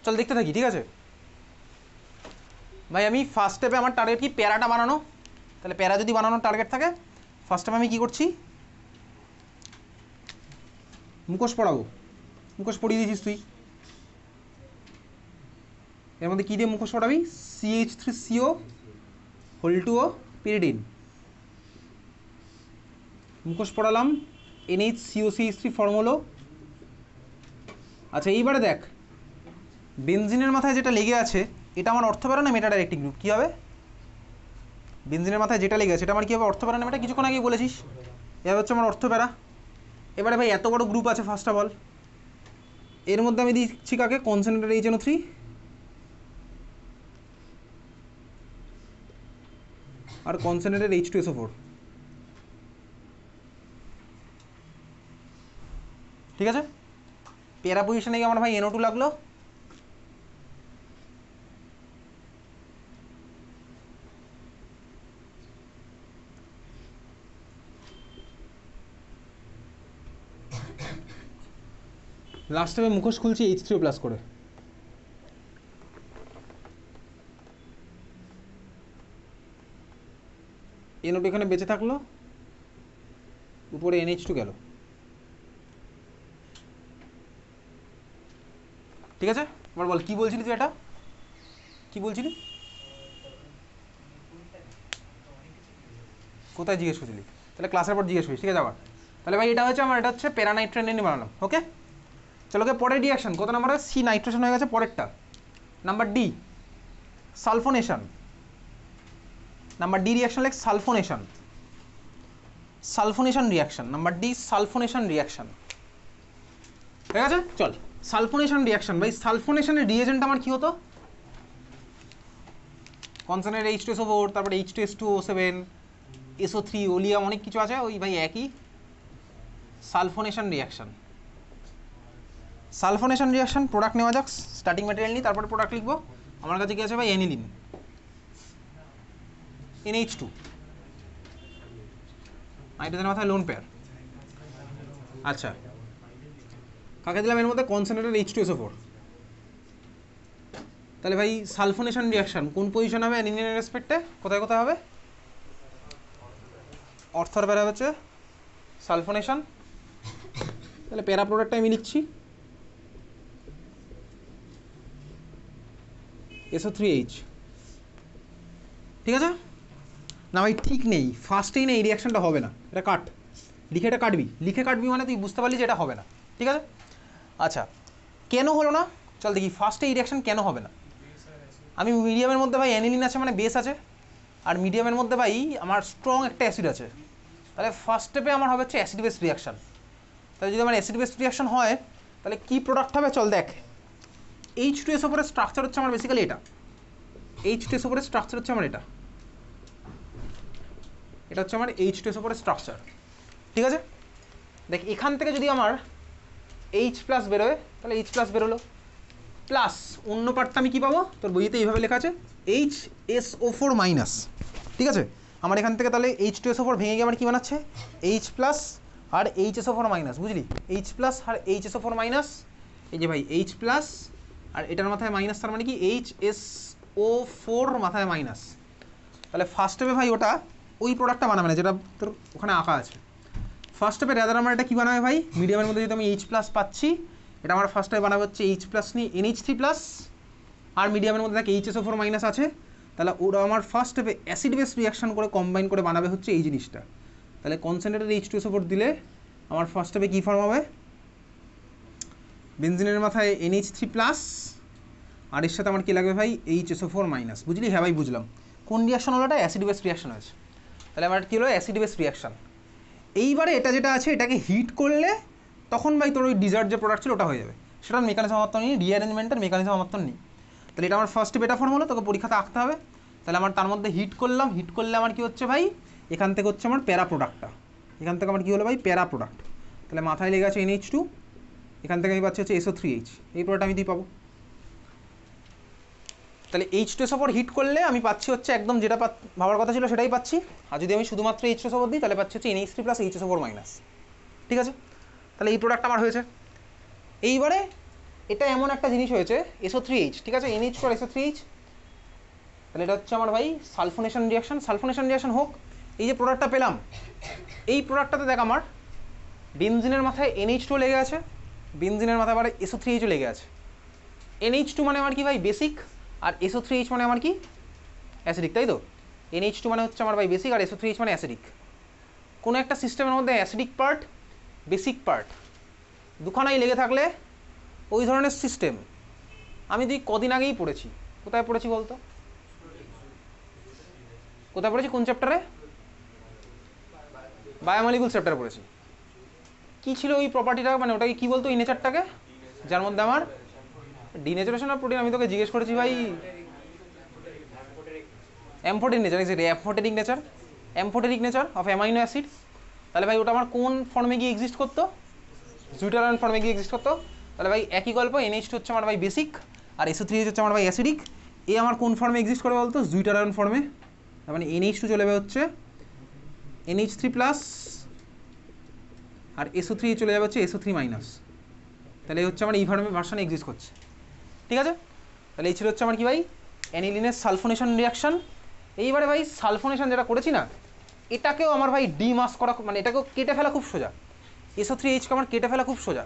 চল দেখতে থাকি, ঠিক আছে ভাই। আমি ফার্স্ট স্টেপে আমার টার্গেট কি, প্যারাটা বানানো। তাহলে প্যারা যদি বানানোর টার্গেট থাকে, ফার্স্ট স্টেপে আমি কী করছি, মুখোশ পড়াবো। মুখোশ পড়িয়ে দিয়েছিস তুই, এর মধ্যে কী দিয়ে মুখোশ পড়াবি, CH3CO হোল2O পিরিডিন মুখোশ পড়ালাম, NHCOCH3 ফর্ম হলো। আচ্ছা এইবারে দেখ, বেনজিনের মাথায় যেটা লেগে আছে এটা আমার অর্থপ্যারা না মেটা ডাইরেক্টিং গ্রুপ, কী হবে? বেনজিনের মাথায় যেটা লেগে আছে এটা আমার কী হবে, অর্থপ্যারা না মেটা? কিছুক্ষণ আগেই বলেছিস, এবার হচ্ছে আমার অর্থপ্যারা। এবারে ভাই এত বড় গ্রুপ আছে, ফার্স্ট অফ অল এর মধ্যে আমি দিচ্ছি কাকে, কনসেন্ট্রেটেড HNO3 আর কনসেন্ট্রেটেড H2SO4, ঠিক আছে। প্যারা পজিশনে গিয়ে আমার ভাই NO2 লাগলো। লাস্ট টাইমে মুখোশ খুলছি H3O প্লাস করে, NO2 এখানে বেঁচে থাকলো, উপরে NH2 গেল, ঠিক আছে। এবার বল কী বলছিলি তুই, এটা কী বলছিলি, কোথায় জিজ্ঞেস করছিলি? তাহলে ক্লাসের পর জিজ্ঞেস করিস, ঠিক আছে। আবার তাহলে ভাই এটা হচ্ছে আমার, এটা হচ্ছে প্যারানাইট্রেন নিয়ে বানালাম, ওকে। চলো ওকে, পরের রিয়াকশন কত নাম্বার, C নাইট্রেশন হয়ে গেছে, পরেরটা number D sulphonation. Number D reaction like sulphonation, sulphonation reaction, number D sulphonation reaction, ঠিক আছে। চল সালফোনেশন রিয়াকশন, ভাই সালফোনেশনের রিয়েজেন্ট আমার কী হতো, কনসেন্ট্রেট H2SO4, তারপরে H2S2O7, SO3, ওলিয়াম, অনেক কিছু আছে, ওই ভাই একই sulphonation reaction. Sulphonation reaction product নেওয়া যাক, স্টার্টিং ম্যাটেরিয়াল নিই, তারপরে প্রোডাক্ট লিখবো। আমার কাছে কী আছে ভাই, অ্যানিলিন, NH2, নাইট্রোজেনের মাথায় লোন পেয়ার। আচ্ছা কাকে দিলাম এর মধ্যে, কনসেন্ট্রেটেড H2SO4। তাহলে ভাই সালফোনেশন রিয়াকশন কোন পজিশন হবে অ্যানিলিনের রেসপেক্টে, কোথায় কোথায় হবে, অর্থর প্যারা হচ্ছে সালফোনেশন। তাহলে প্যারা প্রোডাক্টটা আমি লিখছি SO3H, ঠিক আছে না ভাই? ঠিক নেই, ফার্স্টেই না এই রিয়াকশনটা হবে না, এটা কাট, লিখে এটা কাটবি, লিখে কাটবি মানে তুই বুঝতে পারলি যে এটা হবে না, ঠিক আছে। আচ্ছা কেন হলো না, চল দেখি ফার্স্টে এই রিয়াকশন কেন হবে না। আমি মিডিয়ামের মধ্যে ভাই অ্যানিলিন আছে মানে বেস আছে, আর মিডিয়ামের মধ্যে ভাই আমার স্ট্রং একটা অ্যাসিড আছে, তাহলে ফার্স্ট স্টেপে আমার হবে হচ্ছে অ্যাসিড বেস রিয়াকশন। তাহলে যদি আমার অ্যাসিড বেস রিয়াকশন হয় তাহলে কী প্রোডাক্ট হবে, চল দেখ। H2SO4 এর স্ট্রাকচার হচ্ছে আমার বেসিক্যালি এটা, H2SO4 এর স্ট্রাকচার হচ্ছে আমার এটা, এটা হচ্ছে আমার H2SO4 এর স্ট্রাকচার, ঠিক আছে। দেখ এখান থেকে যদি আমার H প্লাস বেরোয় তাহলে H প্লাস বেরোলো, প্লাস অন্য পার্টটা আমি কী পাবো, তোর বইতে এইভাবে লেখা আছে HSO4 মাইনাস, ঠিক আছে। আমার এখান থেকে তাহলে H2SO4 ভেঙে গিয়ে আমার কী বানাচ্ছে, H প্লাস আর HSO4 মাইনাস, বুঝলি, H প্লাস আর HSO4 মাইনাস, এই যে ভাই H প্লাস আর এটার মাথায় মাইনাস, তার মানে কি HSO4 মাথায় মাইনাস। তাহলে ফার্স্ট স্টেপে ভাই ওটা ওই প্রোডাক্টটা বানাবে না যেটা তোর ওখানে আঁকা আছে। ফার্স্ট স্টেপে রাদার আমার এটা কী বানাবে ভাই, মিডিয়ামের মধ্যে যদি আমি H প্লাস পাচ্ছি, এটা আমার ফার্স্ট স্টেপে বানাবে হচ্ছে H প্লাস নিয়ে NH3 প্লাস, আর মিডিয়ামের মধ্যে দেখ HSO4 মাইনাস আছে, তাহলে ওরা আমার ফার্স্ট স্টেপে অ্যাসিড বেস রিয়াকশন করে কম্বাইন করে বানাবে হচ্ছে এই জিনিসটা। তাহলে কনসেন্ট্রেটেড H2SO4 দিলে আমার ফার্স্ট স্টেপে কী ফর্ম হবে, বেনজিনের মাথায় NH3 প্লাস, আর এর সাথে আমার কী লাগবে ভাই, HSO4 মাইনাস, বুঝলি? হ্যাঁ ভাই বুঝলাম। কোন রিয়াকশন হলো, এটা অ্যাসিড বেস রিয়াকশন হয়েছে, তাহলে আমার কী হলো, অ্যাসিড বেস রিয়াকশন। এইবারে এটা যেটা আছে এটাকে হিট করলে তখন ভাই তোর ওই ডিজার্ট যে প্রোডাক্ট ছিল ওটা হয়ে যাবে, সেটার মেকানিজম আমার তো নেই, রিঅ্যারেঞ্জমেন্টের মেকানিজম আমার তো নেই। তাহলে এটা আমার ফার্স্ট বেটা ফর্ম হলো, তোকে পরীক্ষাতে আঁকতে হবে। তাহলে আমার তার মধ্যে হিট করলাম, হিট করলে আমার কী হচ্ছে ভাই, এখান থেকে হচ্ছে আমার প্যারা প্রোডাক্টটা, এখান থেকে আমার কী হলো ভাই, প্যারা প্রোডাক্ট। তাহলে মাথায় লেগে আছে NH2, এখান থেকে আমি পাচ্ছি হচ্ছে SO3H, এই প্রোডাক্ট আমি দিয়ে পাবো। তাহলে H2SO4 হিট করলে আমি পাচ্ছি হচ্ছে একদম যেটা ভাবার কথা ছিল সেটাই পাচ্ছি, আর যদি আমি শুধুমাত্র H2SO4 দিই তাহলে পাচ্ছি হচ্ছে NH3 প্লাস HSO4 মাইনাস, ঠিক আছে। তাহলে এই প্রোডাক্ট আমার হয়েছে। এইবারে এটা এমন একটা জিনিস হয়েছে SO3H, ঠিক আছে, NH2 আর SO3H, তাহলে এটা হচ্ছে আমার ভাই সালফোনেশন রিয়াকশন। সালফোনেশন রিয়াকশন হোক, এই যে প্রোডাক্টটা পেলাম, এই প্রোডাক্টটাতে দেখ আমার বেনজিনের মাথায় NH2 লেগে আছে, বেনজিনের মাথায় আবার SO3H লেগে আছে। NH2 মানে আমার কি ভাই বেসিক, আর SO3H মানে আমার কি অ্যাসিডিক, তাই তো? NH2 মানে হচ্ছে আমার ভাই বেসিক, আর SO3H মানে অ্যাসিডিক। কোনো একটা সিস্টেমের মধ্যে অ্যাসিডিক পার্ট, বেসিক পার্ট দুখানাই লেগে থাকলে ওই ধরনের সিস্টেম আমি তুই কদিন আগেই পড়েছি। কোথায় পড়েছি বলতো? কোথায় পড়েছি, কোন চ্যাপ্টারে? বায়োমলিকুল চ্যাপ্টারে পড়েছি। কি ছিল ওই প্রপার্টিটা, মানে ওটাকে কি বলতো, ওই নেচারটাকে, যার মধ্যে আমার ডিনেচারেশন অফ প্রোটিন, আমি তোকে জিজ্ঞেস করেছি ভাই, amphoteric nature, exactly amphoteric nature, amphoteric nature of amino acid. তাহলে ভাই ওটা আমার কোন ফর্মে গিয়ে এক্সিস্ট করতো? জুইটারান ফর্মে গিয়ে এক্সিস্ট করতো। তাহলে ভাই একই গল্প, NH2 হচ্ছে আমার ভাই বেসিক, আর SO3H হচ্ছে আমার ভাই অ্যাসিডিক। এ আমার কোন ফর্মে এক্সিস্ট করে বলতো? জুইটারান ফর্মে। তার মানে NH2 চলে যাবে হচ্ছে NH3+, আর SO3 চলে যাবে হচ্ছে SO3-। তাহলে এই হচ্ছে আমার এই ভার্সনে এক্সিস্ট করছে, ঠিক আছে? তাহলে এই ছিল হচ্ছে আমার কি ভাই অ্যানিলিনের সালফোনেশন রিয়াকশন। এইবারে ভাই সালফোনেশন যেটা করেছি না, এটাকেও আমার ভাই ডিমাস করা, মানে এটাকেও কেটে ফেলা খুব সোজা। SO3H কে আমার কেটে ফেলা খুব সোজা।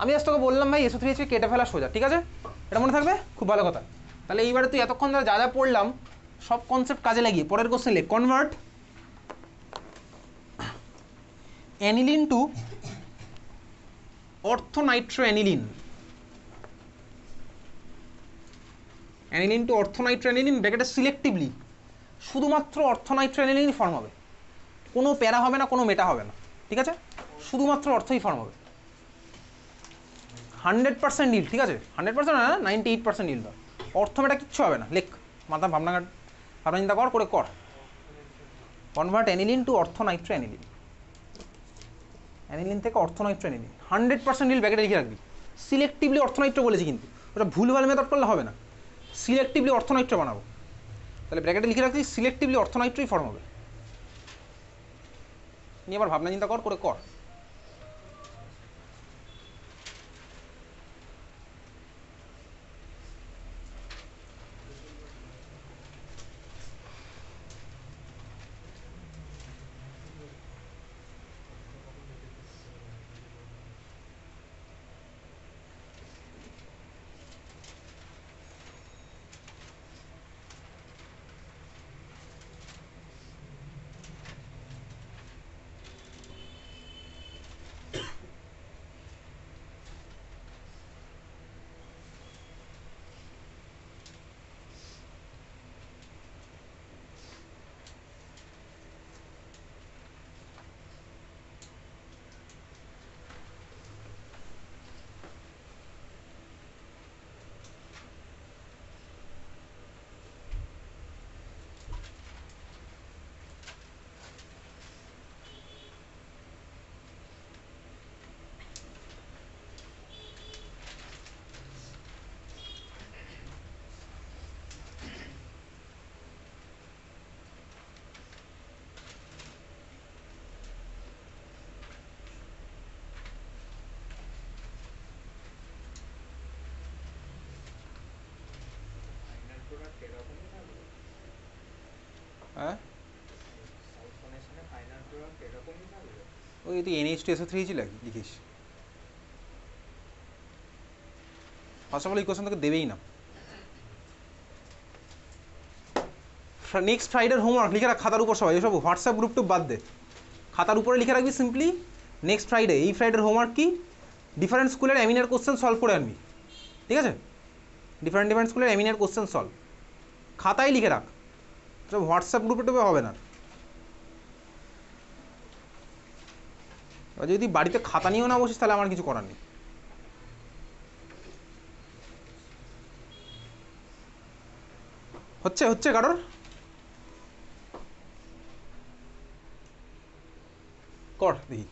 আমি আজ তোকে বললাম ভাই SO3H কে কেটে ফেলা সোজা, ঠিক আছে? এটা মনে থাকবে, খুব ভালো কথা। তাহলে এইবারে তুই এতক্ষণ ধরে যা যা পড়লাম সব কনসেপ্ট কাজে লাগিয়ে পরের কোশ্চেন লেখ, convert aniline to orthonitroaniline, aniline to orthonitroaniline ব্র্যাকেটে সিলেক্টিভলি শুধুমাত্র অর্থোনাইট্রোঅ্যানিলিন ফর্ম হবে, কোনো প্যারা হবে না, কোনো মেটা হবে না, ঠিক আছে? শুধুমাত্র অর্থই ফর্ম হবে। 100% ইল, ঠিক আছে? 100% না, 98% ইল। অর্থ মেটা কিচ্ছু হবে না, লেখ, মাথা ভাবনা চিন্তা করে কর। Convert aniline to orthonitroaniline, aniline থেকে অর্থোনাইট্রোঅ্যানিলিন, 100% ইল ব্র্যাকেটে লিখে রাখবি। সিলেক্টিভলি অর্থোনাইট্রো বলেছি, কিন্তু ওটা ভুলভাল মেথড করলে হবে না, সিলেক্টিভলি অর্থোনাইট্রো বানাবো। তাহলে ব্র্যাকেটে লিখে রাখছি সিলেক্টিভলি অর্থোনাইট্রোই ফর্ম হবে। নিয়ে আবার ভাবনা চিন্তা করে কর। হ্যাঁ, ওই তুই NH2 SO3 লিখিস। ফার্স্ট অফ অল এই কোশ্চেন তোকে দেবেই না। নেক্সট ফ্রাইডের হোমওয়ার্ক লিখে রাখ খাতার উপর, সবাই এসব হোয়াটসঅ্যাপ গ্রুপ টুপ বাদ দে, খাতার উপরে লিখে রাখবি সিম্পলি নেক্সট ফ্রাইডে, এই ফ্রাইডের হোমওয়ার্ক কি, ডিফারেন্ট স্কুলের অ্যামিনের কোশ্চেন সলভ করে আনবি, ঠিক আছে? ডিফারেন্ট স্কুলের অ্যামিনের কোশ্চেন সলভ খাতায় লিখে রাখ, সব হোয়াটসঅ্যাপ গ্রুপে টুপে হবে না। এবার যদি বাড়িতে খাতা নিয়েও না বসিস তাহলে আমার কিছু করার নেই। হচ্ছে কারোর কর দেখি।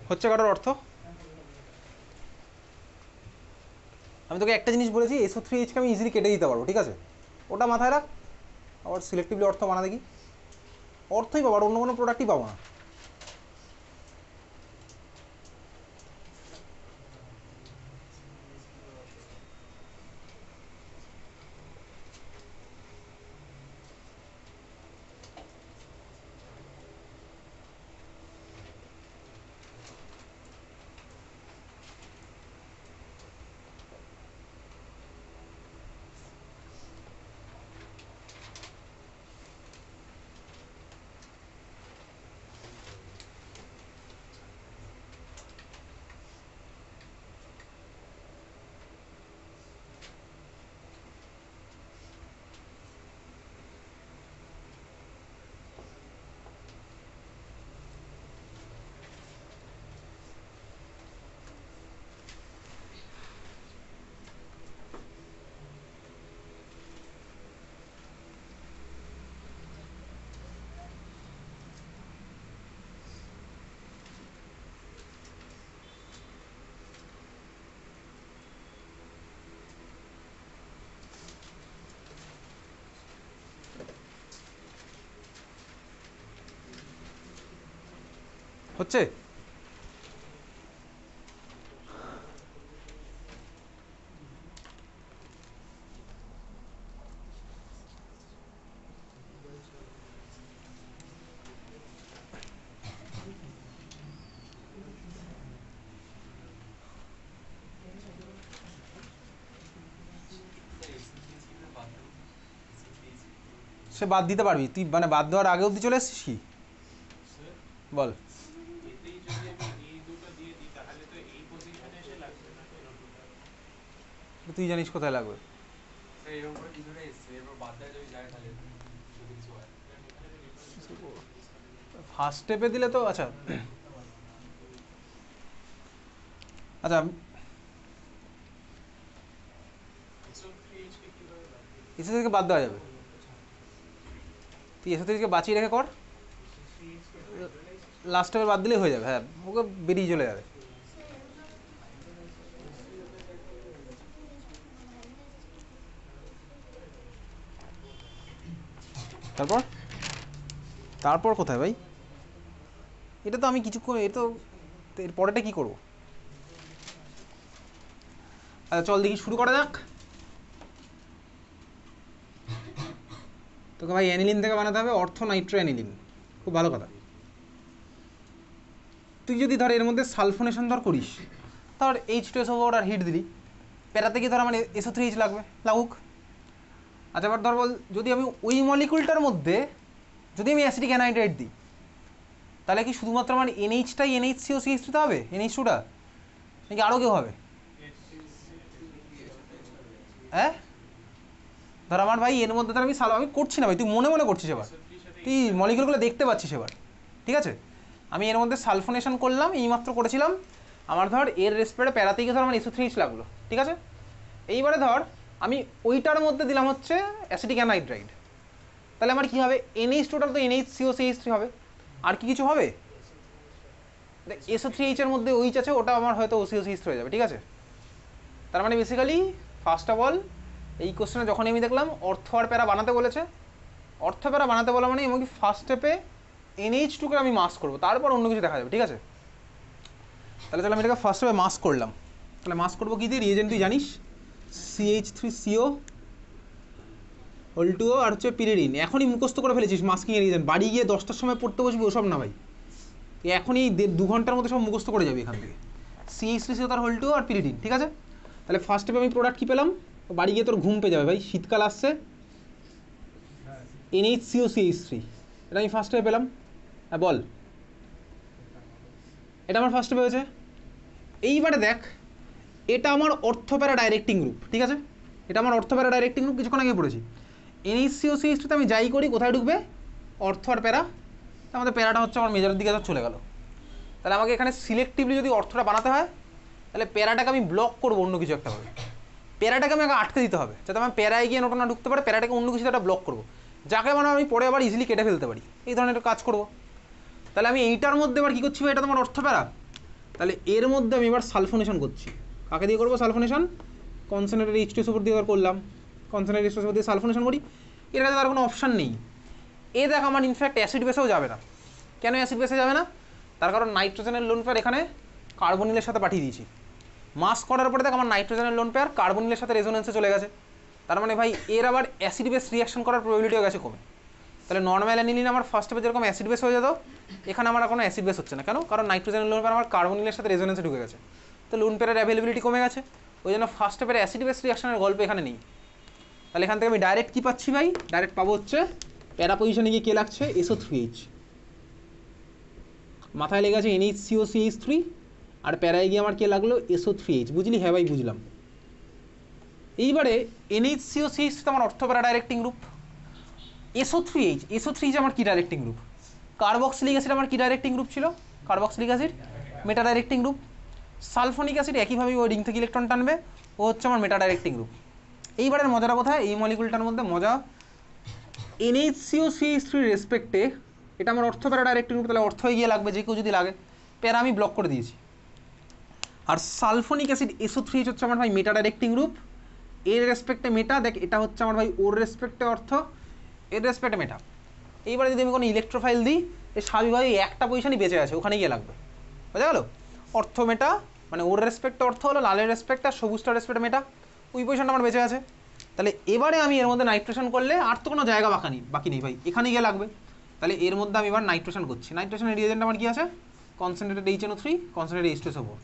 হচ্ছে কাটার অর্থ? আমি তোকে একটা জিনিস বলেছি, SO3H কে আমি ইজিলি কেটে দিতে পারবো, ঠিক আছে? ওটা মাথায় রাখ। আবার সিলেক্টিভলি অর্থ বানা দেখি, অর্থই পাবো, আর অন্য কোনো প্রোডাক্টই পাবো না। হচ্ছে? সে বাদ দিতে পারবি তুই, মানে বাদ দেওয়ার আগে অবধি চলে এসছিস কি? বল। তুই জানিস কোথায় লাগবে? ফার্স্ট স্টেপে দিলে তো আচ্ছা আচ্ছা এসে থেকে বাদ দেওয়া যাবে, তুই এসে থেকে বাঁচিয়ে রেখে কর, লাস্ট স্টেপে বাদ দিলেই হয়ে যাবে। হ্যাঁ, ওকে বেরিয়ে চলে যাবে। তারপর তারপর কোথায় ভাই? এটা তো আমি কিছুক্ষণ, এ তো এর পরেটা কী করবো? আচ্ছা চল দেখি, শুরু করা যাক। তোকে ভাই অ্যানিলিন থেকে বানাতে হবে অর্থ নাইট্রো অ্যানিলিন। খুব ভালো কথা। তুই যদি ধর এর মধ্যে সালফোনেশন ধর করিস, ধর H2SO4 আর হিট দিলি, প্যারাতে গিয়ে ধর আমার SO3H লাগবে, লাগুক। আচ্ছা এবার ধর বল, যদি আমি ওই মলিকুলটার মধ্যে যদি আমি অ্যাসিটিক অ্যানাইড্রাইড দিই, তাহলে কি শুধুমাত্র আমার NH-টাই NHCOCH3 হবে, NH2টা, নাকি আরও কেউ হবে? হ্যাঁ ধর আমার ভাই এর মধ্যে ধর আমি করছি না ভাই, তুই মনে মনে করছিস, এবার তুই মলিকুলগুলো দেখতে পাচ্ছিস এবার, ঠিক আছে? আমি এর মধ্যে সালফোনেশন করলাম, এইমাত্র করেছিলাম, আমার ধর এর রেসপেক্টে প্যারাতে গিয়ে ধর আমার SO3H লাগলো, ঠিক আছে? এইবারে ধর আমি ওইটার মধ্যে দিলাম হচ্ছে অ্যাসিটিক অ্যানাইড্রাইড, তাহলে আমার কী হবে? NH2টার তো NHCOCH3 হবে, আর কি কিছু হবে? SO3H এর মধ্যে OH আছে, ওটা আমার হয়তো OCOCH3 হয়ে যাবে, ঠিক আছে? তার মানে বেসিক্যালি ফার্স্ট অফ অল এই কোশ্চেনে যখনই আমি দেখলাম অর্থ আর প্যারা বানাতে বলেছে, অর্থ প্যারা বানাতে বলা মানে এমনকি ফার্স্ট স্টেপে NH2কে আমি মাস্ক করবো, তারপর অন্য কিছু দেখা যাবে, ঠিক আছে? তাহলে চলো আমি এটাকে ফার্স্ট স্টেপে মাস্ক করলাম। তাহলে মাস্ক করবো কী দিয়ে? রিয়েজেন্ট তুই জানিস, CH3CO Ol2O আর হচ্ছে পিরিডিন। এখনই মুখস্থ করে ফেলেছিস মাস্কিং এর রিয়েজেন্ট, বাড়ি গিয়ে 10টার সময় পড়তে বসবি ওসব না ভাই, এখনই 2 ঘন্টার মধ্যে সব মুখস্থ করে যাবি এখান থেকে। CH3CO তার Ol2O আর পিরিডিন, ঠিক আছে? তাহলে ফার্স্ট স্টেপে আমি প্রোডাক্ট কী পেলাম? বাড়ি গিয়ে তোর ঘুম পেয়ে যাবে ভাই, শীতকাল আসছে, NHCOCH3, এটা আমি ফার্স্ট স্টেপে পেলাম। হ্যাঁ বল, এটা আমার ফার্স্ট স্টেপে হয়েছে। এইবারে দেখ, এটা আমার অর্থপ্যারা ডাইরেক্টিং গ্রুপ, ঠিক আছে? এটা আমার অর্থপ্যারা ডাইরেক্টিং গ্রুপ, কিছুক্ষণ আগে পড়েছি। NHCOCH3 তে আমি যাই করি কোথায় ঢুকবে? অর্থ আর প্যারা, আমাদের প্যারাটা হচ্ছে আমার মেজরের দিকে চলে গেল। তাহলে আমাকে এখানে সিলেক্টিভলি যদি অর্থটা বানাতে হয়, তাহলে প্যারাটাকে আমি ব্লক করবো অন্য কিছু একটা ভাবে, প্যারাটাকে আমি আগে আটকে দিতে হবে, যাতে আমার প্যারায় গিয়ে নোটা না ঢুকতে পারে, প্যারাটাকে অন্য কিছু একটা ব্লক করবো, যাকে মানে আমি পরে আবার ইজিলি কেটে ফেলতে পারি, এই ধরনের কাজ করবো। তাহলে আমি এইটার মধ্যে এবার কী করছি? এটা তোমার অর্থ প্যারা, তাহলে এর মধ্যে আমি এবার সালফোনেশন করছি। কাকে দিয়ে করবো সালফোনেশন? কনসেন্ট্রেটেড H2SO4 দিয়ে এবার করলাম, কনসেন্ট্রেটেড H2SO4 দিয়ে সালফোনেশন করি। এর কাছে তার কোনো অপশান নেই। এ দেখ আমার ইনফ্যাক্ট অ্যাসিড বেসেও যাবে না। কেন অ্যাসিড বেসে যাবে না? তার কারণ নাইট্রোজেনের লোন পেয়ার এখানে কার্বনিলের সাথে পাঠিয়ে দিয়েছি। মাস করার পরে দেখ আমার নাইট্রোজেনের লোন পেয়ার কার্বনিলের সাথে রেজোনেন্সে চলে গেছে। তার মানে ভাই এর আবার অ্যাসিড বেস রিয়াকশন করার প্রবাবিলিটি হয়ে গেছে কমে। তাহলে নর্মাল অ্যানিলিন আমার ফার্স্ট স্টেপে যেরকম অ্যাসিড বেস হয়ে যেত, এখানে আমার কোনো অ্যাসিড বেস হচ্ছে না। কেন? কারণ নাইট্রোজেনের লোন পেয়ার আমার কার্বনিলের সাথে রেজোনেন্সে ঢুকে গেছে। তো লোন পেয়ারের অ্যাভেলেবিলিটি কমে গেছে, ওই জন্য ফার্স্ট স্টেপের অ্যাসিড বেস রিয়াকশনের গল্প এখানে নেই। তাহলে এখান থেকে আমি ডাইরেক্ট কী পাচ্ছি ভাই? ডাইরেক্ট পাবো হচ্ছে প্যারা পজিশনে গিয়ে কে লাগছে? SO3H। মাথায় লেগে আছে NHCOCH3, আর প্যারায় গিয়ে আমার কে লাগলো? SO3H। বুঝলি? হ্যাঁ ভাই বুঝলাম। এইবারে NHCOCH তো আমার অর্থপ্যারা ডাইরেক্টিং গ্রুপ। SO3H আমার কি ডাইরেক্টিং গ্রুপ? কার্বক্সিলিক অ্যাসিড আমার কি ডাইরেক্টিং গ্রুপ ছিল? কার্বক্সিলিক অ্যাসিড মেটা ডাইরেক্টিং গ্রুপ। সালফোনিক অ্যাসিড একইভাবে ওই রিং থেকে ইলেকট্রন টানবে, ও হচ্ছে আমার মেটা ডাইরেক্টিং গ্রুপ। এইবারের মজাটা কোথায়? এই মলিকুলটার মধ্যে মজা, NHCOCH3 রেসপেক্টে এটা আমার অর্থপ্যারা ডাইরেক্টিং গ্রুপ, তাহলে অর্থ হয়ে গিয়ে লাগবে, যে কেউ যদি লাগে। প্যারা আমি ব্লক করে দিয়েছি। আর সালফোনিক অ্যাসিড SO3H হচ্ছে আমার ভাই মেটা ডাইরেক্টিং গ্রুপ। এর রেসপেক্টে মেটা, দেখ এটা হচ্ছে আমার ভাই ওর রেসপেক্টে অর্থ, এর রেসপেক্টে মেটা। এইবারে যদি আমি কোনো ইলেকট্রোফাইল দিই, এই স্বাভাবিকভাবে একটা পজিশনই বেঁচে আছে, ওখানে গিয়ে লাগবে। বোঝা গেল? অর্থ মেটা মানে ওর রেসপেক্টে অর্থ হলো, লালের রেসপেক্ট আর সবুজটার রেসপেক্টে মেটা, ওই পজিশনটা আমার বেঁচে আছে। তাহলে এবারে আমি এর মধ্যে নাইট্রেশন করলে আর তো কোনো জায়গা বাকি নেই ভাই, এখানে গিয়ে লাগবে। তাহলে এর মধ্যে আমি এবার নাইট্রেশন করছি। নাইট্রেশনের রিয়েজেন্ট আমার কি আছে? Concentrated HNO3, concentrated H2SO4।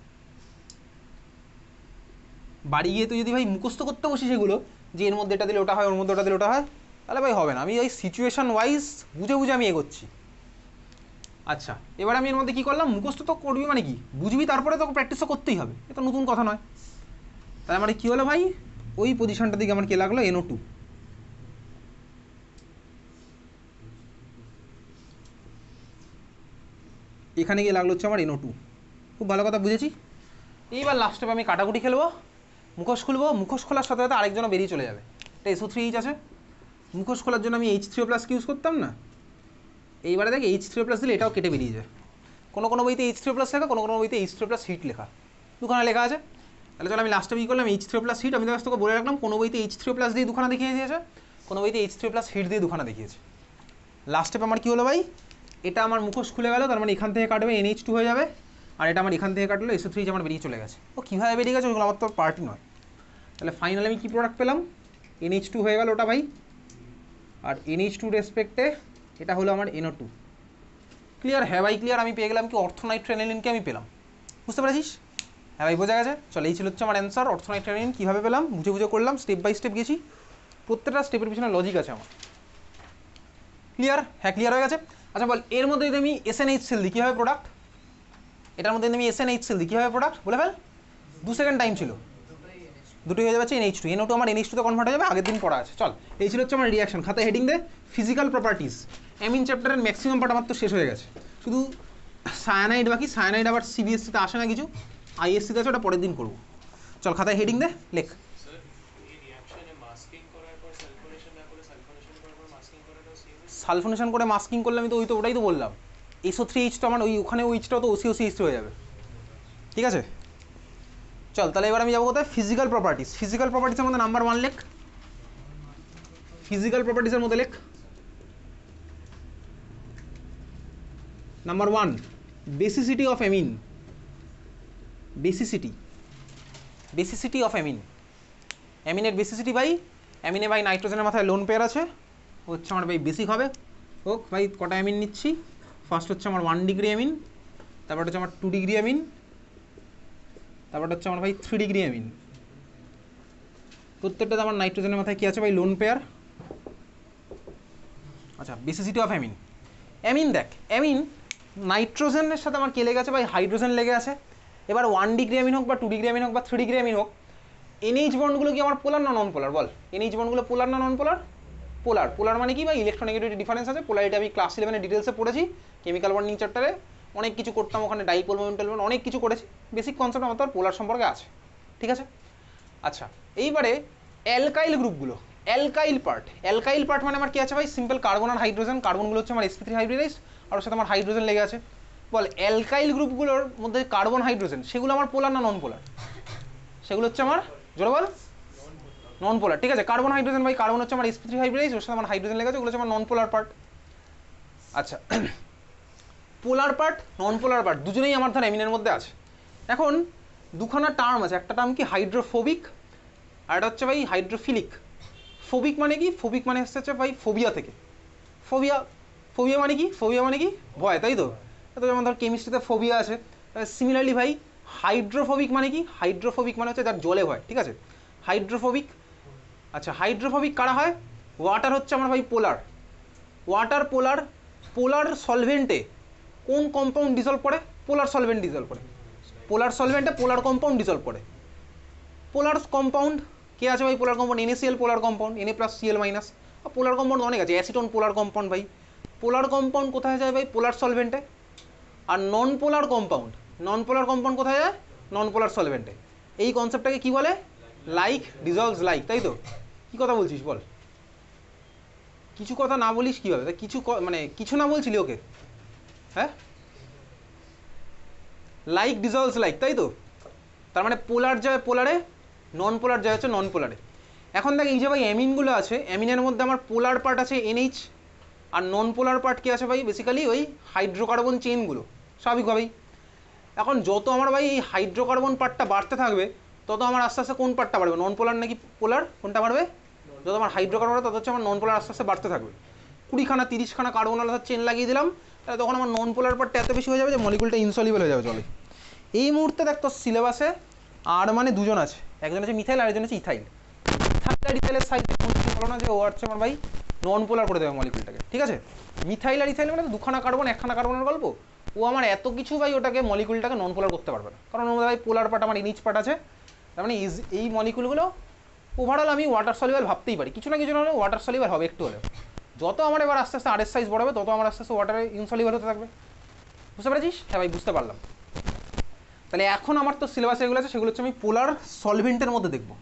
বাড়ি গিয়ে তুই যদি ভাই মুখস্থ করতে বসিস সেগুলো, যে এর মধ্যে এটা দিলে ওটা হয়, ওর মধ্যে ওটা দিলে ওটা হয়, তাহলে ভাই হবে না। আমি এই সিচুয়েশন ওয়াইজ বুঝে বুঝে আমি এগোচ্ছি। আচ্ছা, এবার আমি এর মধ্যে কী করলাম? মুখস্থ তো করবি মানে কি, বুঝবি, তারপরে তোকে প্র্যাকটিসও করতেই হবে, এটা নতুন কথা নয়। তাহলে আমার কী হলো ভাই? ওই পজিশনটা দিকে আমার কে লাগলো? NO2। এখানে গিয়ে লাগলো হচ্ছে আমার NO2। খুব ভালো কথা বুঝেছি। এইবার লাস্ট স্টেপে আমি কাটাকুটি খেলবো, মুখোশ খুলবো। মুখোশ খোলার সাথে সাথে আরেকজনও বেরিয়ে চলে যাবে। এটা SO3H আছে, মুখোশ খোলার জন্য আমি H3O+ ইউজ করতাম না। এইবারে দেখ H3O+ দিলে এটাও কেটে বেরিয়ে যায়। কোনো কোনো বইতে H3O+ লেখা, কোনো কোনো বইতে H3O+ হিট লেখা, দুখানা লেখা আছে। তাহলে চলো আমি লাস্টে কী করলাম? H3O+ হিট আমি তোকে বলে রাখলাম, কোনো বইতে H3O+ দিয়ে দুখানা দেখিয়ে দিয়েছে, কোনো বইতে H3O+ হিট দিয়ে দুখানা দেখিয়েছে। লাস্ট স্টেপ আমার কী হলো ভাই? এটা আমার মুখোশ খুলে গেল, তার মানে এখান থেকে কাটবে NH2 হয়ে যাবে, আর এটা আমার এখান থেকে কাটলো SO3H আমার বেরিয়ে চলে গেছে। ও কীভাবে বেরিয়ে গেছে ওগুলো আমার তো পার্টি নয়। তাহলে ফাইনালি আমি কী প্রোডাক্ট পেলাম? NH2 হয়ে গেল ওটা ভাই, আর NH2 রেসপেক্টে এটা হলো আমার NO2। ক্লিয়ার? হ্যাঁ ভাই ক্লিয়ার। আমি পেয়ে গেলাম কি? অর্থোনাইট্রেনিলিনকে আমি পেলাম। বুঝতে পেরেছিস? হ্যাঁ ভাই বোঝা গেছে। চলো এই ছিল হচ্ছে আমার অ্যান্সার। অর্থোনাইট্রেনিলিন কীভাবে পেলাম বুঝে বুঝে করলাম, স্টেপ বাই স্টেপ গেছি, প্রত্যেকটা স্টেপের পিছনে লজিক আছে আমার। ক্লিয়ার? হ্যাঁ ক্লিয়ার হয়ে গেছে। আচ্ছা বল, এর মধ্যে যদি আমি SNH সেল দিই কী হবে প্রোডাক্ট? এটার মধ্যে যদি আমি SNH সেল দিই কী হবে প্রোডাক্ট? বলে ফেল। 2 সেকেন্ড টাইম ছিল, দুটোই হয়ে যাচ্ছে NH2। NO2 আমার NH2 তে কনভার্ট হয়ে যাবে, আগের দিন পড়া আছে। চল এই ছিল হচ্ছে আমার রিয়াকশন। খাতায় হেডিং দে ফিজিক্যাল প্রপার্টিস। অ্যামিন চ্যাপ্টারের ম্যাক্সিমাম পার্ট আমার তো শেষ হয়ে গেছে, শুধু সায়ানাইড বাকি। সায়ানাইড আবার CBSE-তে আসে না কিছু, ISC-তে আছে, ওটা পরের দিন করবো। চল খাতায় হেডিং দে, লেখ। সালফোনেশন করে মাস্কিং করলে আমি তো ওটাই তো বললাম, SO3H তো আমার ওখানে ওইচটাও তো OCOCH হয়ে যাবে। ঠিক আছে চল, তাহলে এবার আমি যাবো কোথায়? Physical properties. ফিজিক্যাল প্রপার্টিসের মধ্যে নাম্বার 1 লেখ। ফিজিক্যাল প্রপার্টিসের মধ্যে লেখ number 1, basicity of amine. Basicity of amine. অ্যামিনের বেসিসিটি ভাই, অ্যামিনে ভাই নাইট্রোজেনের মাথায় লোন পেয়ার আছে, হচ্ছে আমার ভাই বেসিক হবে। হোক ভাই, কটা অ্যামিন নিচ্ছি? ফার্স্ট হচ্ছে আমার 1 ডিগ্রি অ্যামিন, তারপর হচ্ছে আমার 2 ডিগ্রি অ্যামিন, তারপর হচ্ছে আমার ভাই 3 ডিগ্রি অ্যামিন। প্রত্যেকটাতে আমার নাইট্রোজেনের মাথায় কী আছে ভাই? Lone pair. আচ্ছা, বেসিসিটি অফ অ্যামিন। অ্যামিন দেখ, অ্যামিন নাইট্রোজেনের সাথে আমার কে লেগে আছে ভাই? হাইড্রোজেন লেগে আছে। এবার 1 ডিগ্রি অ্যামিন হোক বা 2 ডিগ্রি অ্যামিন হোক বা 3 ডিগ্রি অ্যামিন হোক, NH বন্ডগুলো কি আমার পোলার না নন পোলার? বল, NH বন্ডগুলো পোলার না নন পোলার? পোলার। পোলার মানে কি ভাই? ইলেকট্রোনেগেটিভিটি ডিফারেন্স আছে। পোলারিটি আমি ক্লাস 11-এ ডিটেলসে পড়েছি, কেমিক্যাল বন্ডিং চ্যাপ্টারে অনেক কিছু করতাম, ওখানে ডাইপোল মোমেন্ট অনেক কিছু করেছি। বেসিক কনসেপ্ট আমার তো পোলার সম্পর্কে আছে। ঠিক আছে আচ্ছা, এইবারে অ্যালকাইল গ্রুপগুলো, অ্যালকাইল পার্ট মানে আমার কি আছে ভাই? সিম্পল কার্বন আর হাইড্রোজেন। কার্বনগুলো হচ্ছে আমার sp3 হাইব্রিডাইজ, আর ওর সাথে আমার হাইড্রোজেন লেগে আছে। বল অ্যালকাইল গ্রুপগুলোর মধ্যে কার্বন হাইড্রোজেন সেগুলো আমার পোলার না নন পোলার? সেগুলো হচ্ছে আমার, জোরে বল, নন পোলার। ঠিক আছে, কার্বন হাইড্রোজেন ভাই, কার্বন হচ্ছে আমার sp3 হাইব্রিডাইজ, ওর সাথে আমার হাইড্রোজেন লেগে আছে, ওগুলো হচ্ছে আমার নন পোলার পার্ট। আচ্ছা, পোলার পার্ট নন পোলার পার্ট দুজনেই আমার ধর অ্যামিনের মধ্যে আছে। এখন দুখানা টার্ম আছে, একটা টার্ম কি হাইড্রোফোবিক, আর এটা হচ্ছে ভাই হাইড্রোফিলিক। ফোবিক মানে কি? ফোবিক মানে হচ্ছে ভাই ফোবিয়া থেকে। ফোবিয়া, ফোবিয়া মানে কি? ফোবিয়া মানে কি? ভয়, তাই তো? তো যেমন ধর কেমিস্ট্রিতে ফোবিয়া আছে। সিমিলারলি ভাই হাইড্রোফোবিক মানে কি? হাইড্রোফোবিক মানে হচ্ছে যার জলে ভয়। ঠিক আছে, হাইড্রোফোবিক। আচ্ছা, হাইড্রোফোবিক কারা হয়? ওয়াটার হচ্ছে আমার ভাই পোলার। ওয়াটার পোলার, পোলার সলভেন্টে কোন কম্পাউন্ড ডিজলভ করে? পোলার সলভেন্ট ডিজলভ করে। পোলার সলভেন্টে পোলার কম্পাউন্ড ডিজলভ করে। পোলার কম্পাউন্ড কে আছে ভাই? পোলার কম্পাউন্ড NaCl পোলার কম্পাউন্ড, Na+Cl-। পোলার কম্পাউন্ড অনেক আছে, অ্যাসিটোন পোলার কম্পাউন্ড ভাই। পোলার কম্পাউন্ড কোথায় যায় ভাই? পোলার সলভেন্টে। আর নন পোলার কম্পাউন্ড, নন পোলার কম্পাউন্ড কোথায় যায়? নন পোলার সলভেন্টে। এই কনসেপ্টটাকে কি বলে? লাইক ডিজলভস লাইক, তাই তো? কি কথা বলছিস বল? কিছু কথা না বলিস কীভাবে? তা কিছু মানে কিছু না বলছিলি ওকে? হ্যাঁ, লাইক ডিজলভস লাইক, তাই তো? তার মানে পোলার যায় পোলারে, নন পোলার যায় হচ্ছে নন পোলারে। এখন দেখ এই যে ভাই অ্যামিনগুলো আছে, অ্যামিনের মধ্যে আমার পোলার পার্ট আছে NH, আর নন পোলার পার্ট কি আছে ভাই? বেসিক্যালি ওই হাইড্রোকার্বন চেনগুলো, স্বাভাবিকভাবেই। এখন যত আমার ভাই এই হাইড্রোকার্বন পার্টটা বাড়তে থাকবে, তত আমার আস্তে আস্তে কোন পার্টটা বাড়বে? নন পোলার নাকি পোলার? কোনটা বাড়বে? যত আমার হাইড্রোকার্বন তত হচ্ছে আমার নন পোলার আস্তে আস্তে বাড়তে থাকবে। 20খানা 30খানা কার্বন আলাদা চেন লাগিয়ে দিলাম, তাহলে তখন আমার নন পোলার পার্টটা এত বেশি হয়ে যাবে যে মলিকুলটা ইনসলিবল হয়ে যাবে জলে। এই মুহূর্তে দেখ তোর সিলেবাসে আর মানে দুজন আছে, একজন আছে মিথাইল আর একজন আছে ইথাইল। মিথাইল আর ইথাইলের সাইডে বলো না যে ও হচ্ছে আমার ভাই নন পোলার করে দেবে মলিকুলটাকে। ঠিক আছে, মিথাইল আর ইথাইল মানে দুখানা কার্বন একখানা কার্বনের গল্প। ও আমার এত কিছু ভাই ওটাকে মলিকুলটাকে নন পোলার করতে পারবে না, কারণ ওর মধ্যে ভাই পোলার পার্ট আমার NH পার্ট আছে। তার মানে এই মলিকুলগুলো ওভারঅল আমি ওয়াটার সলিউবল ভাবতেই পারি, কিছু না কিছু হলে ওয়াটার সলিউবল হবে একটু হলেও। যত আমার এবার আস্তে আস্তে আরের সাইজ বড় হবে, তত আমার আস্তে আস্তে ওয়াটারে ইনসলিউবল হতে থাকবে। বুঝতে পেরেছিস? হ্যাঁ ভাই, বুঝতে পারলাম। তাহলে এখন আমার তো সিলেবাস যেগুলো আছে সেগুলো হচ্ছে আমি পোলার সলভেন্টের মধ্যে দেখবো।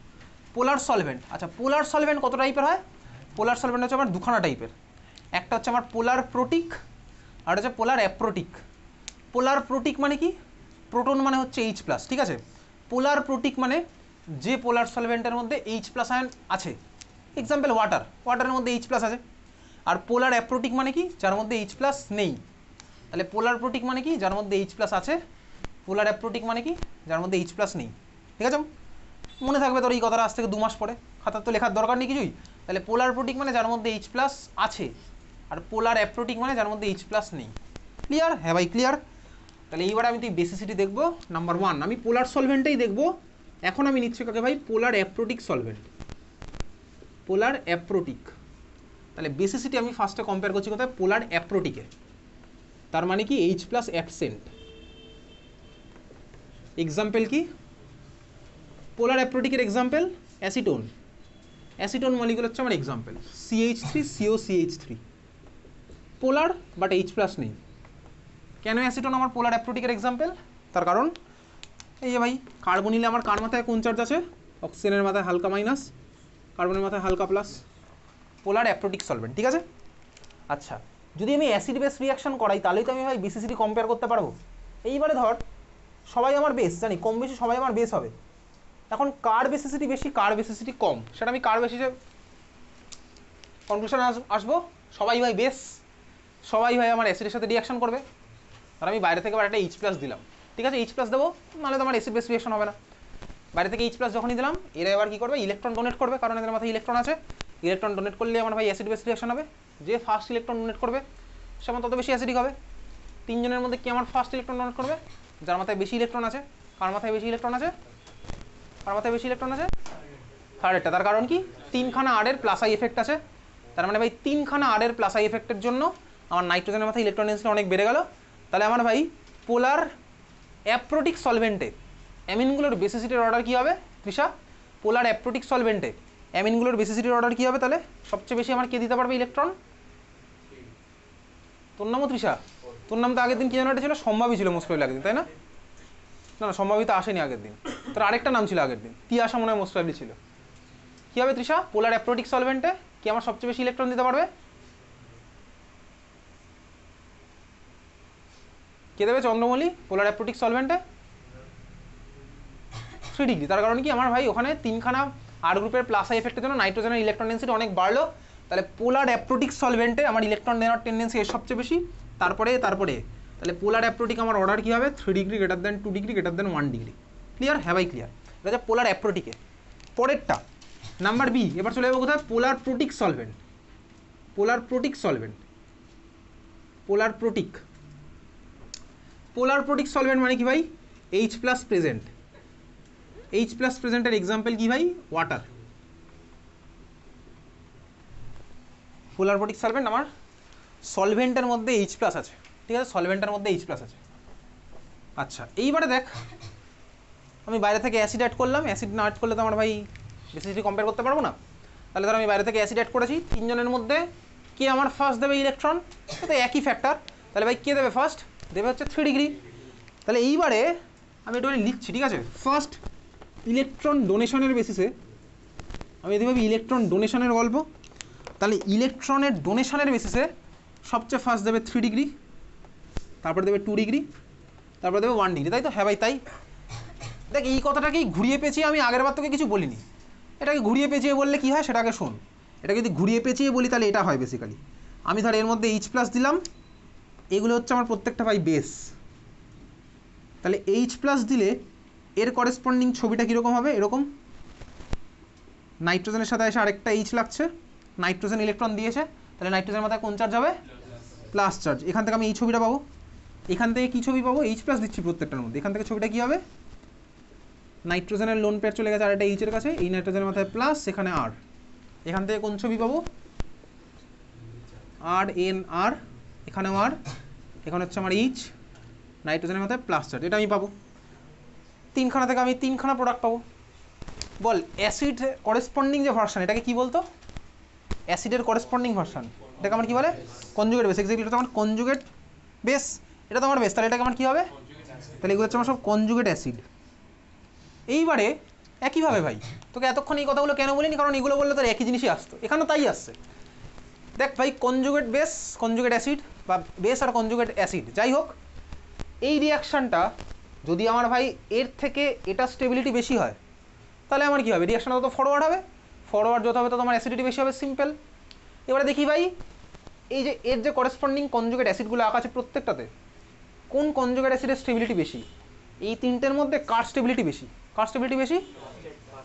পোলার সলভেন্ট, আচ্ছা পোলার সলভেন্ট কত টাইপের হয়? পোলার সলভেন্ট হচ্ছে আমার দুখানা টাইপের, একটা হচ্ছে আমার পোলার প্রোটিক, আর হচ্ছে পোলার অ্যাপ্রোটিক। পোলার প্রোটিক মানে কি? প্রোটন মানে হচ্ছে H+, ঠিক আছে। পোলার প্রোটিক মানে যে পোলার সলভেন্টের মধ্যে H+ আয়ন আছে, এক্সাম্পল ওয়াটার, ওয়াটারের মধ্যে H+ আছে। আর পোলার অ্যাপ্রোটিক মানে কি? যার মধ্যে H+ নেই। তাহলে পোলার প্রোটিক মানে কি? যার মধ্যে H+ আছে। পোলার অ্যাপ্রোটিক মানে কি? যার মধ্যে H+ নেই। ঠিক আছে, মনে থাকবে তোর এই কথাটা আজ থেকে 2 মাস পরে, খাতার তো লেখার দরকার নেই কিছুই। তাহলে পোলার প্রোটিক মানে যার মধ্যে H+ আছে, আর পোলার অ্যাপ্রোটিক মানে যার মধ্যে H+ নেই। ক্লিয়ার? হ্যাঁ ভাই ক্লিয়ার। তাহলে এইবার আমি তুই বেসিসিটি দেখবো। নাম্বার 1 আমি পোলার সলভেন্টেই দেখবো। এখন আমি নিচ্ছি কাকে ভাই? পোলার অ্যাপ্রোটিক সলভেন্ট, পোলার অ্যাপ্রোটিক। তাহলে বেসিসিটি আমি ফার্স্টে কম্পেয়ার করছি কোথায়? পোলার অ্যাপ্রোটিকে। তার মানে কি? H+ absent. এক্সাম্পল কি? পোলার অ্যাপ্রোটিকের এক্সাম্পল অ্যাসিটোন। অ্যাসিটোন মলিকুল হচ্ছে আমার example, CH3COCH3 polar but H+ নেই। কেন অ্যাসিটোন আমার পোলার অ্যাপ্রোটিকের এক্সাম্পল? তার কারণ এই যে ভাই কার্বনিলে আমার কার মাথায় কোন চার্জ আছে? অক্সিজেনের মাথায় হালকা মাইনাস, কার্বনের মাথায় হালকা প্লাস। পোলার অ্যাপ্রোটিক সলভেন্ট, ঠিক আছে। আচ্ছা, যদি আমি অ্যাসিড বেস রিয়াকশন করাই তাহলেই তো আমি ভাই বেসিসিটি কম্পেয়ার করতে পারবো। এইবারে ধর সবাই আমার বেস, জানি কম বেশি সবাই আমার বেস হবে। এখন কার বেসিসিটি বেশি কার বেসিসিটি কম সেটা আমি কার বেসিসে কনক্লুশন আসবো? সবাই ভাই বেস, সবাই ভাই আমার অ্যাসিডের সাথে রিয়াকশন করবে, আর আমি বাইরে থেকে একটা H+ দিলাম। ঠিক আছে, H+ দেবো, নাহলে তো আমার অ্যাসিড বেস রিয়াকশন হবে না। বাইরে থেকে H+ যখনই দিলাম, এরা এবার কী করবে? ইলেকট্রন ডোনেট করবে, কারণ এদের মাথায় ইলেকট্রন আছে। ইলেকট্রন ডোনেট করলে আমার ভাই অ্যাসিড বেস রিয়াকশন হবে। যে ফার্স্ট ইলেকট্রন ডোনেট করবে সে আমার তত বেশি অ্যাসিডিক হবে। 3 জনের মধ্যে কি আমার ফার্স্ট ইলেকট্রন ডোনেট করবে? যার মাথায় বেশি ইলেকট্রন আছে। কার মাথায় বেশি ইলেকট্রন আছে? কার মাথায় বেশি ইলেকট্রন আছে? থার্ডেরটা। তার কারণ কি? 3খানা আরের প্লাস আই এফেক্ট আছে। তার মানে ভাই 3খানা আরের প্লাস আই এফেক্টের জন্য আমার নাইট্রোজেনের মাথায় ইলেকট্রন ডেন্সিটি অনেক বেড়ে গেল। তাহলে আমার ভাই পোলার অ্যাপ্রোটিক সলভেন্টে অ্যামিনগুলোর বেসিসিটির অর্ডার কী হবে তৃষা? পোলার অ্যাপ্রোটিক সলভেন্টে অ্যামিনগুলোর বেসিসিটির অর্ডার কী হবে? তাহলে সবচেয়ে বেশি আমার কে দিতে পারবে ইলেকট্রন? তোর নামও তৃষা? তোর নাম তো আগের দিন কি যেন একটা ছিল, সম্ভাবী ছিল মোস্ট প্রবলি আগের দিন, তাই না? না না, সম্ভাবী তো আসেনি আগের দিন, তোর আরেকটা নাম ছিল আগের দিন, তিয়াশা মনে হয় মোস্ট প্রবলি ছিল। কী হবে তৃষা? পোলার অ্যাপ্রোটিক সলভেন্টে কি আমার সবচেয়ে বেশি ইলেকট্রন দিতে পারবে? কে দেবে চন্দ্রমৌলি পোলার অ্যাপ্রোটিক সলভেন্টে 3 ডিগ্রি। তার কারণ কি আমার ভাই ওখানে তিনখানা আর গ্রুপের প্লাস আই এফেক্টের জন্য নাইট্রোজেনের ইলেকট্রন ডেন্সিটি অনেক বাড়লো, তাহলে পোলার অ্যাপ্রোটিক সলভেন্টে আমার ইলেকট্রন নেওয়ার টেন্ডেন্সি এর সবচেয়ে বেশি, তারপরে তাহলে পোলার অ্যাপ্রোটিক আমার অর্ডার কী হবে 3 degree greater than 2 degree greater than 1 degree. Clear? হ্যাঁ ভাই ক্লিয়ার। এটা হচ্ছে পোলার অ্যাপ্রোটিকে। পরেরটা নাম্বার বি, এবার চলে যাবো কোথায়, polar protic solvent. Polar protic solvent, polar protic, polar protic solvent মানে কি ভাই, H plus present. H plus প্রেজেন্টের এক্সাম্পল কি ভাই, ওয়াটার। পোলার প্রোটিক সলভেন্ট আমার সলভেন্টের মধ্যে H প্লাস আছে, ঠিক আছে, সলভেন্টের মধ্যে H প্লাস আছে। আচ্ছা এইবারে দেখ, আমি বাইরে থেকে অ্যাসিড অ্যাড করলাম, অ্যাসিড না অ্যাড করলে তো আমার ভাই বেসিসিটি কম্পেয়ার করতে পারবো না। তাহলে ধর আমি বাইরে থেকে অ্যাসিড অ্যাড করেছি, তিনজনের মধ্যে কে আমার ফার্স্ট দেবে ইলেকট্রন, তো একই ফ্যাক্টর, তাহলে ভাই কে দেবে ফার্স্ট, দেবে হচ্ছে 3 ডিগ্রি। তাহলে এইবারে আমি একটু লিখছি, ঠিক আছে, ফার্স্ট ইলেকট্রন ডোনেশনের বেসিসে আমি যদি ভাবি ইলেকট্রন ডোনেশনের গল্প, তাহলে ইলেকট্রনের ডোনেশনের বেসিসে সবচেয়ে ফার্স্ট দেবে 3 ডিগ্রি, তারপরে দেবে 2 ডিগ্রি, তারপরে দেবে 1 ডিগ্রি, তাই তো? হ্যাঁ ভাই তাই। দেখ এই কথাটাকেই ঘুরিয়ে পেঁচিয়ে আমি আগের বার তোকে কিছু বলিনি, এটাকে ঘুরিয়ে পেঁচিয়ে বললে কি হয় সেটাকে শোন। এটা যদি ঘুরিয়ে পেঁচিয়ে বলি তাহলে এটা হয় বেসিক্যালি, আমি ধর এর মধ্যে H প্লাস দিলাম, এগুলো হচ্ছে আমার প্রত্যেকটা ভাই বেস, তাহলে H প্লাস দিলে এর করেসপন্ডিং ছবিটা কীরকম হবে, এরকম নাইট্রোজেনের সাথে এসে আরেকটা H লাগছে, নাইট্রোজেন ইলেকট্রন দিয়েছে, তাহলে নাইট্রোজেনের মাথায় কোন চার্জ হবে, প্লাস চার্জ। এখান থেকে আমি এই ছবিটা পাবো, এখান থেকে কী ছবি পাবো, H প্লাস দিচ্ছি প্রত্যেকটার মধ্যে, এখান থেকে ছবিটা কী হবে, নাইট্রোজেনের লোন পেয়ার চলে গেছে আরেকটা H এর কাছে, এই নাইট্রোজেনের মাথায় প্লাস, এখানে আর, এখান থেকে কোন ছবি পাবো, আর এন আর, এখানেও আর, এখানে হচ্ছে আমার H, নাইট্রোজেনের মাথায় প্লাস চার্জ, এটা আমি পাবো। তিনখানা থেকে আমি তিনখানা প্রোডাক্ট পাবো। বল অ্যাসিড করেসপন্ডিং যে ভার্সন, এটাকে কি বলতো, অ্যাসিডের করেসপন্ডিং ভার্সন, এটাকে আমার কি বলে, কনজুগেট বেস। এক্স্যাক্টলি এটা তো আমার কনজুগেট বেস, এটা তো আমার বেস, তাহলে এটাকে আমার কি হবে, তাহলে এগুলো হচ্ছে আমার সব কনজুগেট অ্যাসিড। এইবারে একইভাবে ভাই তোকে এতক্ষণ এই কথাগুলো কেন বলিনি, কারণ এগুলো বললে তোর একই জিনিসই আসতো, এখানেও তাই আসছে। দেখ ভাই কনজুগেট বেস, কনজুগেট অ্যাসিড, বা বেস আর কনজুগেট অ্যাসিড যাই হোক, এই রিয়াকশানটা যদি আমার ভাই এর থেকে এটা স্টেবিলিটি বেশি হয়, তাহলে আমার কী হবে, রিয়াকশানটা তত ফরওয়ার্ড হবে, ফরওয়ার্ড যত হবে তত আমার অ্যাসিডিটি বেশি হবে, সিম্পল। এবারে দেখি ভাই এই যে এর যে করেসপন্ডিং কনজুগেট অ্যাসিডগুলো আঁকা আছে প্রত্যেকটাতে, কোন কনজুগেট অ্যাসিডের স্টেবিলিটি বেশি, এই তিনটের মধ্যে কার স্টেবিলিটি বেশি, কার স্টেবিলিটি বেশি,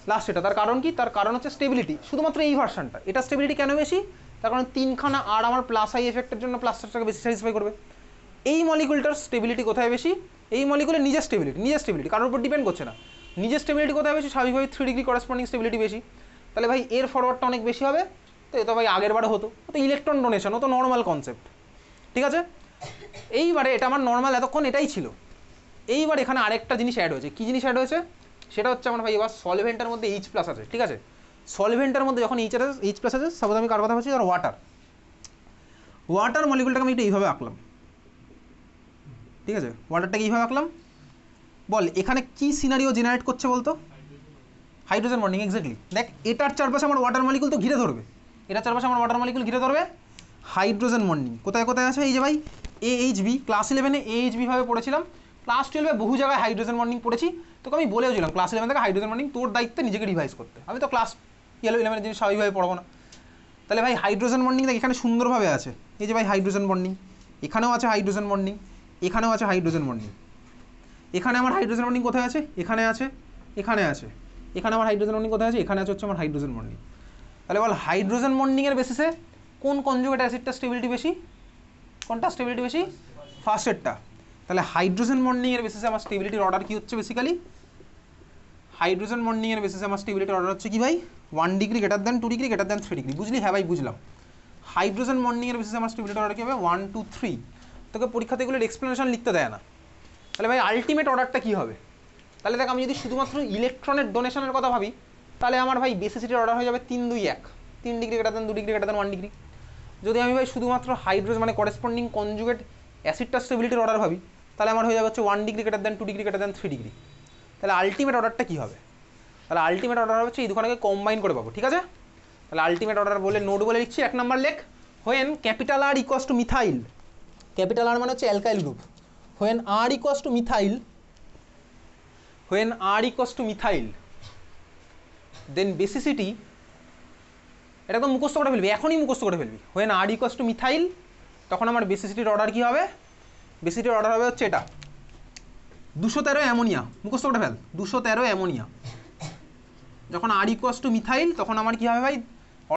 লাস্ট এটা। তার কারণ কি, তার কারণ হচ্ছে স্টেবিলিটি, শুধুমাত্র এই ভার্সনটা, এটা স্টেবিলিটি কেন বেশি, তার কারণ তিনখানা আর আমার প্লাস আই এফেক্টের জন্য প্লাস চার্জটাকে বেশি স্যাটিসফাই করবে। এই মলিকুলটার স্টেবিলিটি কোথায় বেশি, এই মলিকুলের নিজের স্টেবিলিটি কারোর উপর ডিপেন্ড করছে না, নিজের স্টেবিলিটি কোথায় বেশি, স্বাভাবিকভাবে 3 ডিগ্রি করেসপন্ডিং স্টেবিলিটি বেশি, তাহলে ভাই এর ফরওয়ার্ডটা অনেক বেশি হবে। তো এটা ভাই আগের বারে হতো, তো ইলেকট্রন ডোনেশন, ও তো নর্মাল কনসেপ্ট, ঠিক আছে। এইবারে এটা আমার নর্মাল এতক্ষণ এটাই ছিল, এইবার এখানে আরেকটা জিনিস অ্যাড হয়েছে, কী জিনিস অ্যাড হয়েছে, সেটা হচ্ছে আমার ভাই এবার সলভেন্টের মধ্যে H প্লাস আছে, ঠিক আছে, সলভেন্টের মধ্যে যখন H প্লাস আছে, সাপোজ আমি কার কথা বলছি, আর ওয়াটার মলিকুলটাকে আমি একটু এইভাবে আঁকলাম, ঠিক আছে, ওয়াটারটাকে এইভাবে আঁকলাম। বল এখানে কি সিনারিও জেনারেট করছে বলতো, হাইড্রোজেন বন্ডিং। এক্স্যাক্টলি দেখ এটার চারপাশে আমার ওয়াটার মলিকুল তো ঘিরে ধরবে, এটার চারপাশে আমার ওয়াটার মলিকুল ঘিরে ধরবে, হাইড্রোজেন বন্ডিং কোথায় কোথায় আছে, এই যে ভাই AHB, ক্লাস 11-এ AHB ভাবে পড়েছিলাম, ক্লাস 12-এ বহু জায়গায় হাইড্রোজেন বন্ডিং পড়েছি, তোকে আমি বলেওছিলাম ক্লাস 11 থেকে হাইড্রোজেন বন্ডিং তোর দায়িত্বে নিজেকে রিভাইজ করতে, আমি তো ক্লাস 11-এর জিনিস স্বাভাবিকভাবে পড়বো না। তাহলে ভাই হাইড্রোজেন বন্ডিং দেখ এখানে সুন্দরভাবে আছে, এই যে ভাই হাইড্রোজেন বন্ডিং, এখানেও আছে হাইড্রোজেন বন্ডিং, এখানেও আছে হাইড্রোজেন বন্ডিং, এখানে আমার হাইড্রোজেন বন্ডিং কোথায় আছে, এখানে আছে, এখানে আছে, এখানে আমার হাইড্রোজেন বন্ডিং কোথায় আছে, এখানে আছে হচ্ছে আমার হাইড্রোজেন বন্ডিং। তাহলে বল হাইড্রোজেন বন্ডিংয়ের বেসিসে কোন কনজুগেট অ্যাসিডটা স্টেবিলিটি বেশি, কোনটা স্টেবিলিটি বেশি, ফার্স্টেরটা। তাহলে হাইড্রোজেন বন্ডিংয়ের বেসিসে আমার স্টেবিলিটির অর্ডার কী হচ্ছে বেসিক্যালি, হাইড্রোজেন বন্ডিংয়ের বেসিসে আমার স্টেবিলিটির অর্ডার হচ্ছে কি ভাই, 1 degree greater than 2 degree greater than 3 degree, বুঝলি, হ্যাঁ ভাই বুঝলাম। হাইড্রোজেন বন্ডিংয়ের বেসিসে আমার স্টেবিলিটির অর্ডার কী হবে, 1 2 3, তোকে পরীক্ষাতে এগুলোর এক্সপ্লেনেশন লিখতে দেয় না। তাহলে ভাই আলটিমেট অর্ডারটা কী হবে, তাহলে দেখ আমি যদি শুধুমাত্র ইলেকট্রনের ডোনেশনের কথা ভাবি, তাহলে আমার ভাই বেসিসিটির অর্ডার হয়ে যাবে 3 2 1, 3 degree greater than 2 degree greater than 1 degree. যদি আমি ভাই শুধুমাত্র হাইড্রোজেন মানে করেসপন্ডিং কনজুগেট অ্যাসিডটা স্টেবিলিটির অর্ডার ভাবি, তাহলে আমার হয়ে যাবে হচ্ছে 1 degree greater than 2 degree greater than 3 degree. তাহলে আলটিমেট অর্ডারটা কী হবে, তাহলে আলটিমেট অর্ডার হচ্ছে এই দুখানাকে কম্বাইন করে পাবো, ঠিক আছে। তাহলে আলটিমেট অর্ডার বলে নোট বলে লিখছি, 1 নম্বর লেখ, when capital R equals to methyl, capital R মানে হচ্ছে alkyl group, when R equals to methyl, then basicity, এটা একদম মুখস্থ করে ফেলবি, এখনই মুখস্থ করে ফেলবি। when R equals to methyl, তখন আমার বেসিসিটির অর্ডার কি হবে? বেসিসিটির অর্ডার হবে হচ্ছে এটা 213 অ্যামোনিয়া, মুখস্থ করে ফেল, 213 অ্যামোনিয়া। যখন R equals to মিথাইল তখন আমার কি হবে ভাই?